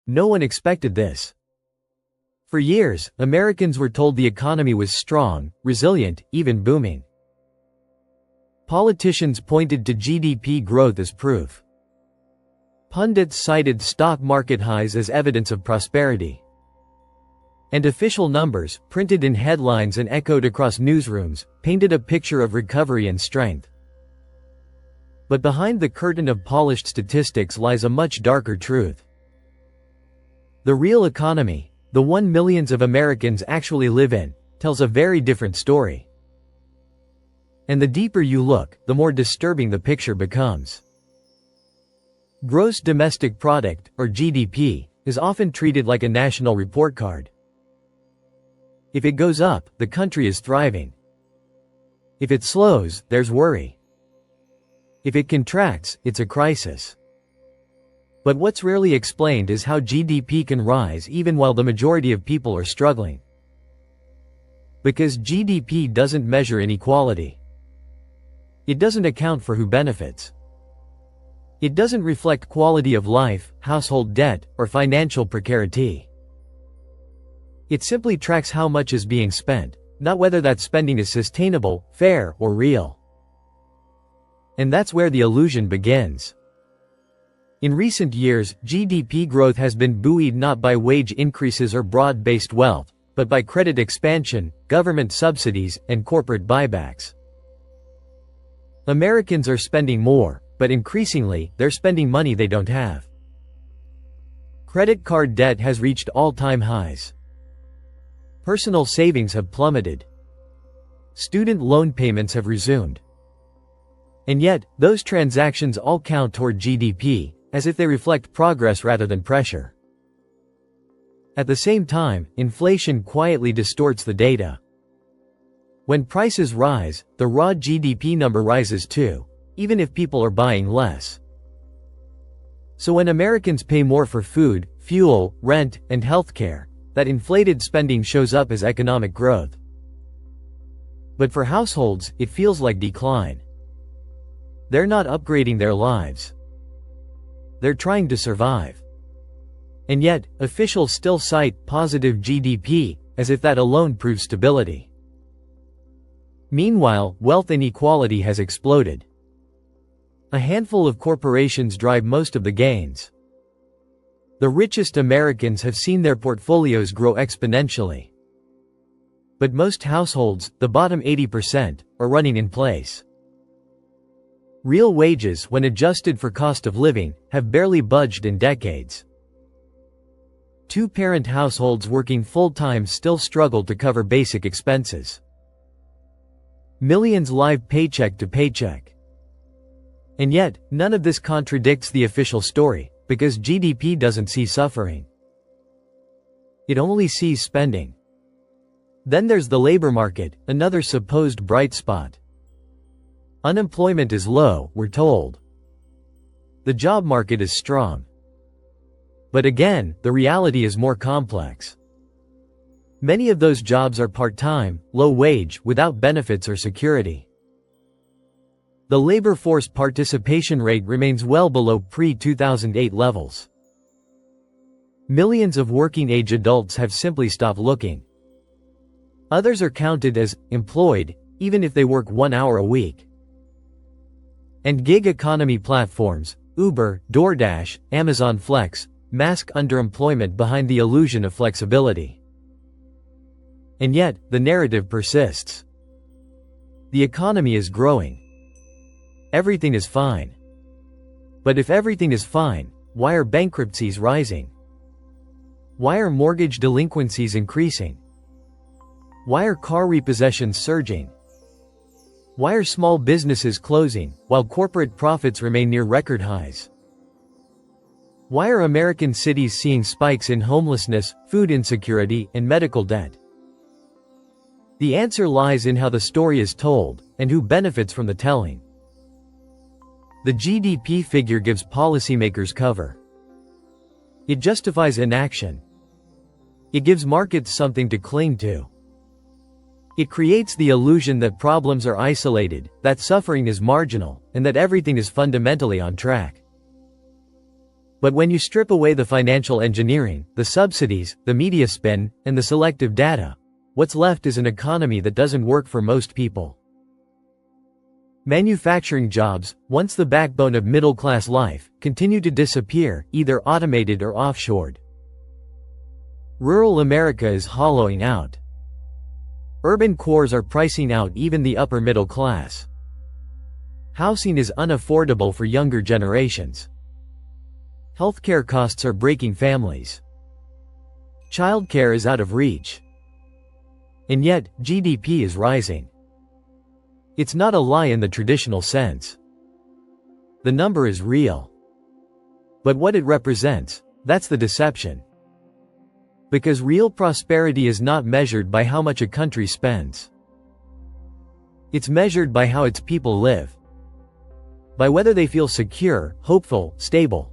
No one expected this. For years, Americans were told the economy was strong, resilient, even booming. Politicians pointed to GDP growth as proof. Pundits cited stock market highs as evidence of prosperity. And official numbers, printed in headlines and echoed across newsrooms, painted a picture of recovery and strength. But behind the curtain of polished statistics lies a much darker truth. The real economy, the one millions of Americans actually live in, tells a very different story. And the deeper you look, the more disturbing the picture becomes. Gross domestic product, or GDP, is often treated like a national report card. If it goes up, the country is thriving. If it slows, there's worry. If it contracts, it's a crisis. But what's rarely explained is how GDP can rise even while the majority of people are struggling. Because GDP doesn't measure inequality. It doesn't account for who benefits. It doesn't reflect quality of life, household debt, or financial precarity. It simply tracks how much is being spent, not whether that spending is sustainable, fair, or real. And that's where the illusion begins. In recent years, GDP growth has been buoyed not by wage increases or broad-based wealth, but by credit expansion, government subsidies, and corporate buybacks. Americans are spending more, but increasingly, they're spending money they don't have. Credit card debt has reached all-time highs. Personal savings have plummeted. Student loan payments have resumed. And yet, those transactions all count toward GDP, as if they reflect progress rather than pressure. At the same time, inflation quietly distorts the data. When prices rise, the raw GDP number rises too, even if people are buying less. So when Americans pay more for food, fuel, rent, and healthcare, that inflated spending shows up as economic growth. But for households, it feels like decline. They're not upgrading their lives. They're trying to survive. And yet, officials still cite positive GDP, as if that alone proves stability. Meanwhile, wealth inequality has exploded. A handful of corporations drive most of the gains. The richest Americans have seen their portfolios grow exponentially. But most households, the bottom 80%, are running in place. Real wages, when adjusted for cost of living, have barely budged in decades. Two-parent households working full-time still struggle to cover basic expenses. Millions live paycheck to paycheck. And yet, none of this contradicts the official story, because GDP doesn't see suffering. It only sees spending. Then there's the labor market, another supposed bright spot. Unemployment is low, we're told. The job market is strong. But again, the reality is more complex. Many of those jobs are part-time, low-wage, without benefits or security. The labor force participation rate remains well below pre-2008 levels. Millions of working-age adults have simply stopped looking. Others are counted as employed, even if they work 1 hour a week. And gig economy platforms, Uber, DoorDash, Amazon Flex, mask underemployment behind the illusion of flexibility. And yet, the narrative persists. The economy is growing. Everything is fine. But if everything is fine, why are bankruptcies rising? Why are mortgage delinquencies increasing? Why are car repossessions surging? Why are small businesses closing, while corporate profits remain near record highs? Why are American cities seeing spikes in homelessness, food insecurity, and medical debt? The answer lies in how the story is told, and who benefits from the telling. The GDP figure gives policymakers cover. It justifies inaction. It gives markets something to cling to. It creates the illusion that problems are isolated, that suffering is marginal, and that everything is fundamentally on track. But when you strip away the financial engineering, the subsidies, the media spin, and the selective data, what's left is an economy that doesn't work for most people. Manufacturing jobs, once the backbone of middle-class life, continue to disappear, either automated or offshored. Rural America is hollowing out. Urban cores are pricing out even the upper middle class. Housing is unaffordable for younger generations. Healthcare costs are breaking families. Childcare is out of reach. And yet, GDP is rising. It's not a lie in the traditional sense. The number is real. But what it represents, that's the deception. Because real prosperity is not measured by how much a country spends. It's measured by how its people live. By whether they feel secure, hopeful, stable.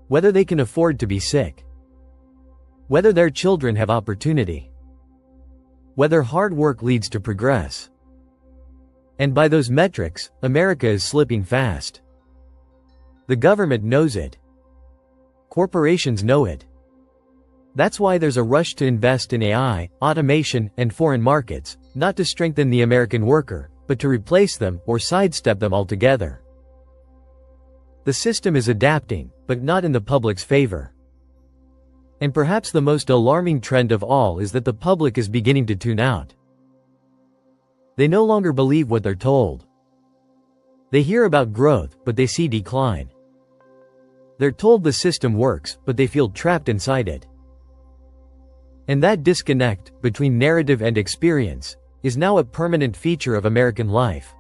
Whether they can afford to be sick. Whether their children have opportunity. Whether hard work leads to progress. And by those metrics, America is slipping fast. The government knows it. Corporations know it. That's why there's a rush to invest in AI, automation, and foreign markets, not to strengthen the American worker, but to replace them or sidestep them altogether. The system is adapting, but not in the public's favor. And perhaps the most alarming trend of all is that the public is beginning to tune out. They no longer believe what they're told. They hear about growth, but they see decline. They're told the system works, but they feel trapped inside it. And that disconnect, between narrative and experience, is now a permanent feature of American life.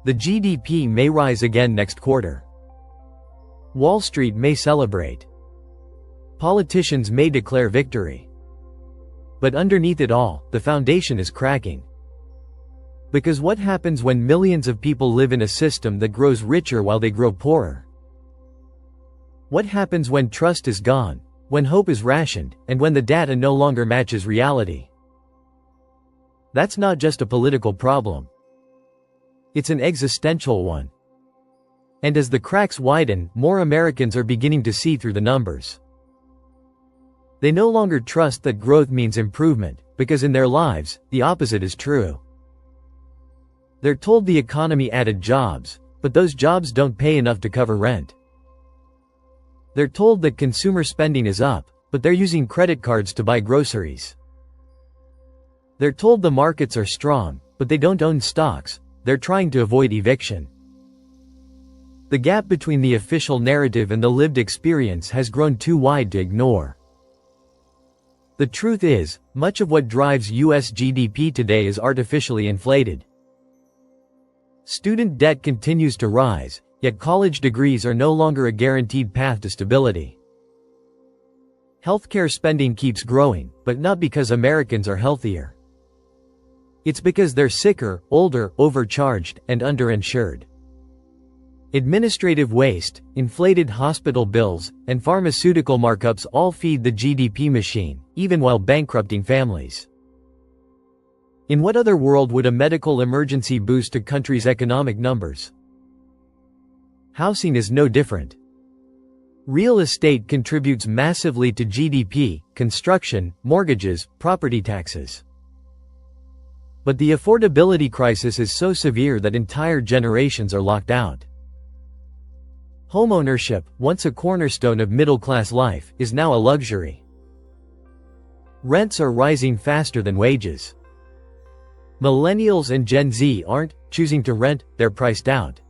The GDP may rise again next quarter. Wall Street may celebrate. Politicians may declare victory. But underneath it all, the foundation is cracking. Because what happens when millions of people live in a system that grows richer while they grow poorer? What happens when trust is gone, when hope is rationed, and when the data no longer matches reality? That's not just a political problem. It's an existential one. And as the cracks widen, more Americans are beginning to see through the numbers. They no longer trust that growth means improvement, because in their lives, the opposite is true. They're told the economy added jobs, but those jobs don't pay enough to cover rent. They're told that consumer spending is up, but they're using credit cards to buy groceries. They're told the markets are strong, but they don't own stocks, they're trying to avoid eviction. The gap between the official narrative and the lived experience has grown too wide to ignore. The truth is, much of what drives US GDP today is artificially inflated. Student debt continues to rise, yet college degrees are no longer a guaranteed path to stability. Healthcare spending keeps growing, but not because Americans are healthier. It's because they're sicker, older, overcharged, and underinsured. Administrative waste, inflated hospital bills, and pharmaceutical markups all feed the GDP machine, even while bankrupting families. In what other world would a medical emergency boost a country's economic numbers? Housing is no different. Real estate contributes massively to GDP, construction, mortgages, property taxes. But the affordability crisis is so severe that entire generations are locked out. Homeownership, once a cornerstone of middle-class life, is now a luxury. Rents are rising faster than wages. Millennials and Gen Z aren't choosing to rent, they're priced out.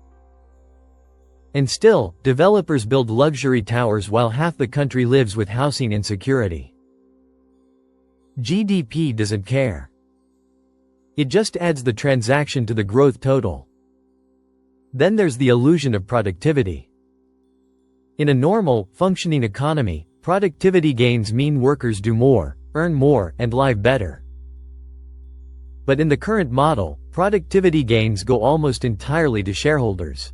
And still, developers build luxury towers while half the country lives with housing insecurity. GDP doesn't care. It just adds the transaction to the growth total. Then there's the illusion of productivity. In a normal, functioning economy, productivity gains mean workers do more, earn more, and live better. But in the current model, productivity gains go almost entirely to shareholders.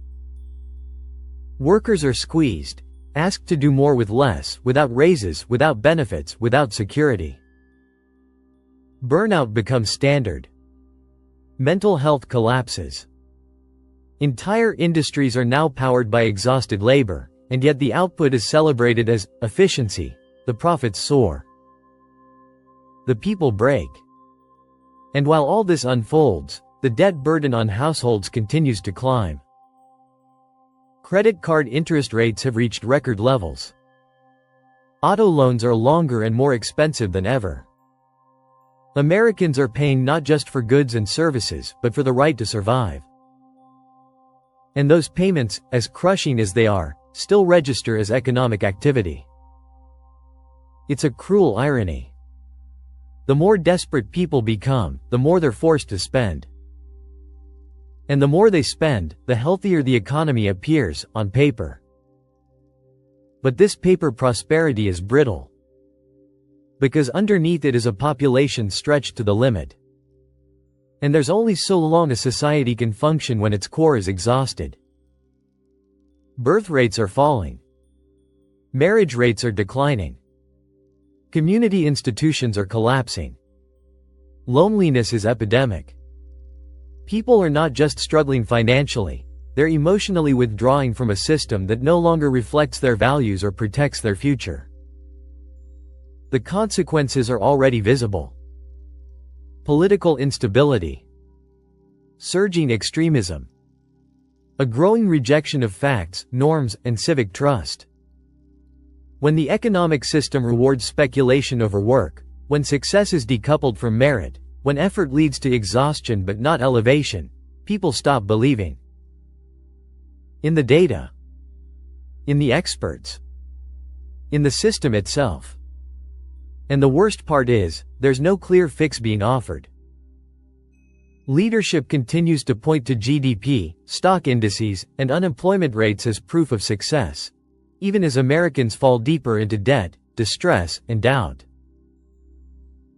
Workers are squeezed, asked to do more with less, without raises, without benefits, without security. Burnout becomes standard. Mental health collapses. Entire industries are now powered by exhausted labor, And yet the output is celebrated as efficiency, the profits soar. The people break. And while all this unfolds, the debt burden on households continues to climb. Credit card interest rates have reached record levels. Auto loans are longer and more expensive than ever. Americans are paying not just for goods and services, but for the right to survive. And those payments, as crushing as they are, still register as economic activity. It's a cruel irony. The more desperate people become, the more they're forced to spend. And the more they spend, the healthier the economy appears, on paper. But this paper prosperity is brittle. Because underneath it is a population stretched to the limit. And there's only so long a society can function when its core is exhausted. Birth rates are falling. Marriage rates are declining. Community institutions are collapsing. Loneliness is epidemic. People are not just struggling financially, they're emotionally withdrawing from a system that no longer reflects their values or protects their future. The consequences are already visible. Political instability. Surging extremism. A growing rejection of facts, norms, and civic trust. When the economic system rewards speculation over work, when success is decoupled from merit, when effort leads to exhaustion but not elevation, people stop believing. In the data. In the experts. In the system itself. And the worst part is, there's no clear fix being offered. Leadership continues to point to GDP, stock indices, and unemployment rates as proof of success, even as Americans fall deeper into debt, distress, and doubt.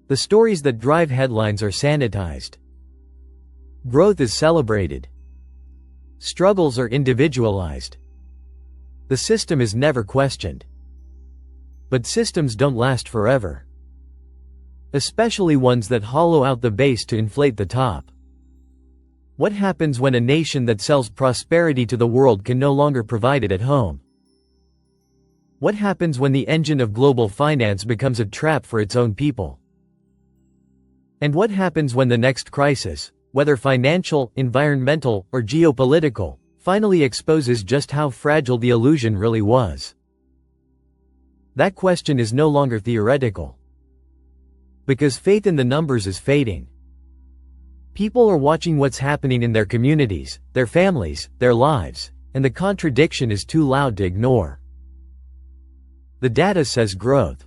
The stories that drive headlines are sanitized. Growth is celebrated. Struggles are individualized. The system is never questioned. But systems don't last forever. Especially ones that hollow out the base to inflate the top. What happens when a nation that sells prosperity to the world can no longer provide it at home? What happens when the engine of global finance becomes a trap for its own people? And what happens when the next crisis, whether financial, environmental, or geopolitical, finally exposes just how fragile the illusion really was? That question is no longer theoretical. Because faith in the numbers is fading. People are watching what's happening in their communities, their families, their lives, and the contradiction is too loud to ignore. The data says growth.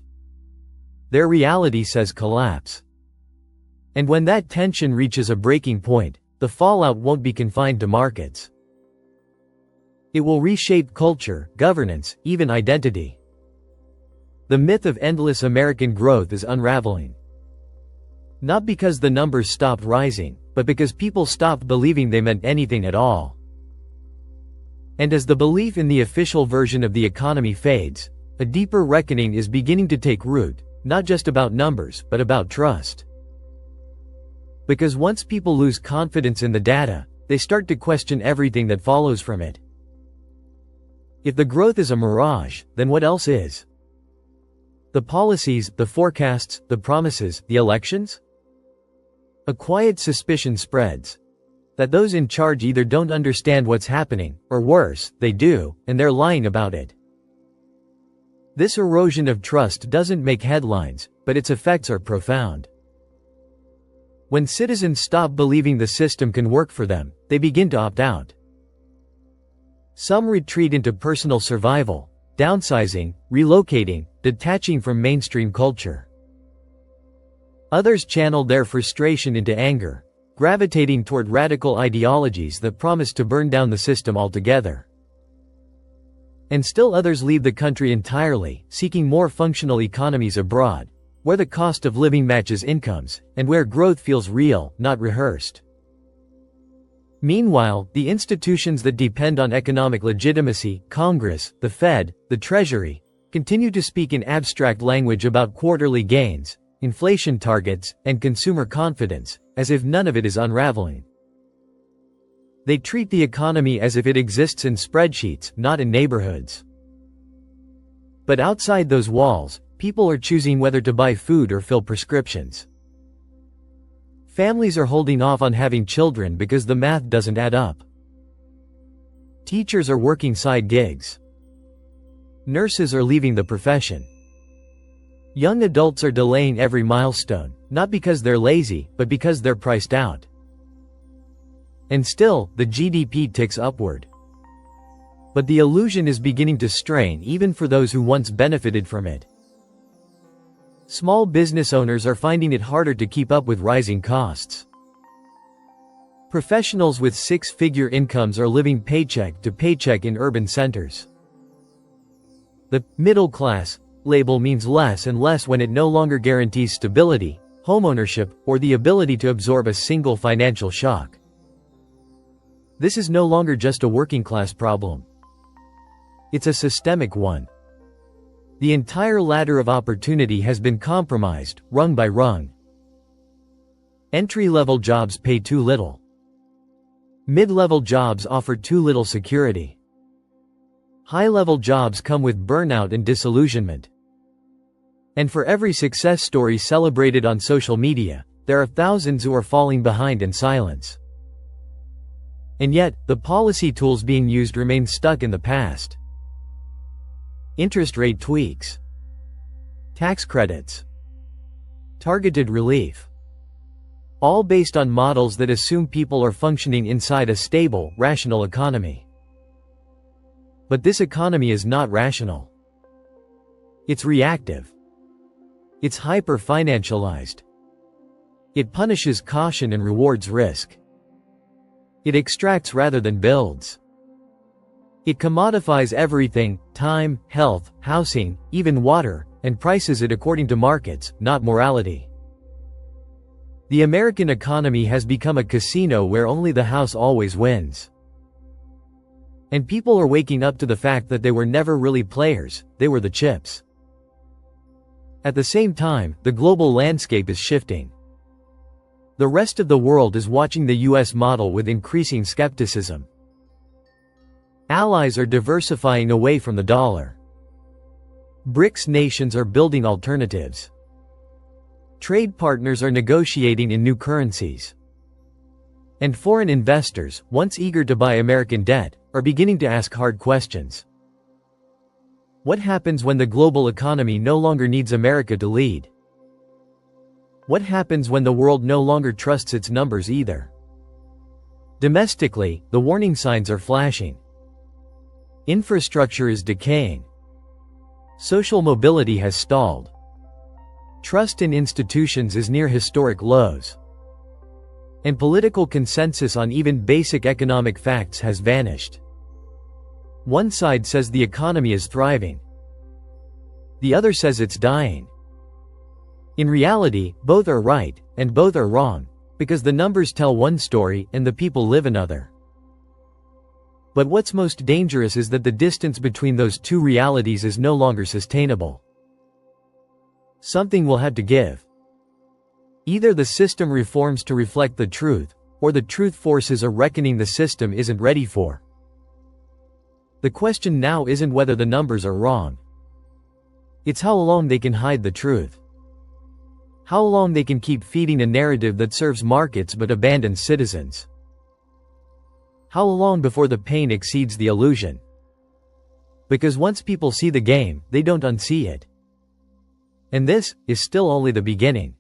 Their reality says collapse. And when that tension reaches a breaking point, the fallout won't be confined to markets. It will reshape culture, governance, even identity. The myth of endless American growth is unraveling. Not because the numbers stopped rising, but because people stopped believing they meant anything at all. And as the belief in the official version of the economy fades, a deeper reckoning is beginning to take root, not just about numbers, but about trust. Because once people lose confidence in the data, they start to question everything that follows from it. If the growth is a mirage, then what else is? The policies, the forecasts, the promises, the elections? A quiet suspicion spreads that those in charge either don't understand what's happening, or worse, they do, and they're lying about it. This erosion of trust doesn't make headlines, but its effects are profound. When citizens stop believing the system can work for them, they begin to opt out. Some retreat into personal survival, downsizing, relocating, detaching from mainstream culture. Others channel their frustration into anger, gravitating toward radical ideologies that promise to burn down the system altogether. And still others leave the country entirely, seeking more functional economies abroad, where the cost of living matches incomes, and where growth feels real, not rehearsed. Meanwhile, the institutions that depend on economic legitimacy, Congress, the Fed, the Treasury, continue to speak in abstract language about quarterly gains, inflation targets, and consumer confidence, as if none of it is unraveling. They treat the economy as if it exists in spreadsheets, not in neighborhoods. But outside those walls, people are choosing whether to buy food or fill prescriptions. Families are holding off on having children because the math doesn't add up. Teachers are working side gigs. Nurses are leaving the profession. Young adults are delaying every milestone, not because they're lazy, but because they're priced out. And still, the GDP ticks upward. But the illusion is beginning to strain even for those who once benefited from it. Small business owners are finding it harder to keep up with rising costs. Professionals with six-figure incomes are living paycheck to paycheck in urban centers. The middle class label means less and less when it no longer guarantees stability, homeownership, or the ability to absorb a single financial shock. This is no longer just a working-class problem. It's a systemic one. The entire ladder of opportunity has been compromised, rung by rung. Entry-level jobs pay too little. Mid-level jobs offer too little security. High-level jobs come with burnout and disillusionment. And for every success story celebrated on social media, there are thousands who are falling behind in silence. And yet, the policy tools being used remain stuck in the past. Interest rate tweaks. Tax credits. Targeted relief. All based on models that assume people are functioning inside a stable, rational economy. But this economy is not rational. It's reactive. It's hyper-financialized. It punishes caution and rewards risk. It extracts rather than builds. It commodifies everything, time, health, housing, even water, and prices it according to markets, not morality. The American economy has become a casino where only the house always wins. And people are waking up to the fact that they were never really players, they were the chips. At the same time, the global landscape is shifting. The rest of the world is watching the US model with increasing skepticism. Allies are diversifying away from the dollar. BRICS nations are building alternatives. Trade partners are negotiating in new currencies. And foreign investors, once eager to buy American debt, are beginning to ask hard questions. What happens when the global economy no longer needs America to lead? What happens when the world no longer trusts its numbers either? Domestically, the warning signs are flashing. Infrastructure is decaying. Social mobility has stalled. Trust in institutions is near historic lows. And political consensus on even basic economic facts has vanished. One side says the economy is thriving. The other says it's dying. In reality, both are right, and both are wrong, because the numbers tell one story and the people live another. But what's most dangerous is that the distance between those two realities is no longer sustainable. Something will have to give. Either the system reforms to reflect the truth, or the truth forces a reckoning the system isn't ready for. The question now isn't whether the numbers are wrong. It's how long they can hide the truth. How long they can keep feeding a narrative that serves markets but abandons citizens. How long before the pain exceeds the illusion? Because once people see the game, they don't unsee it. And this is still only the beginning.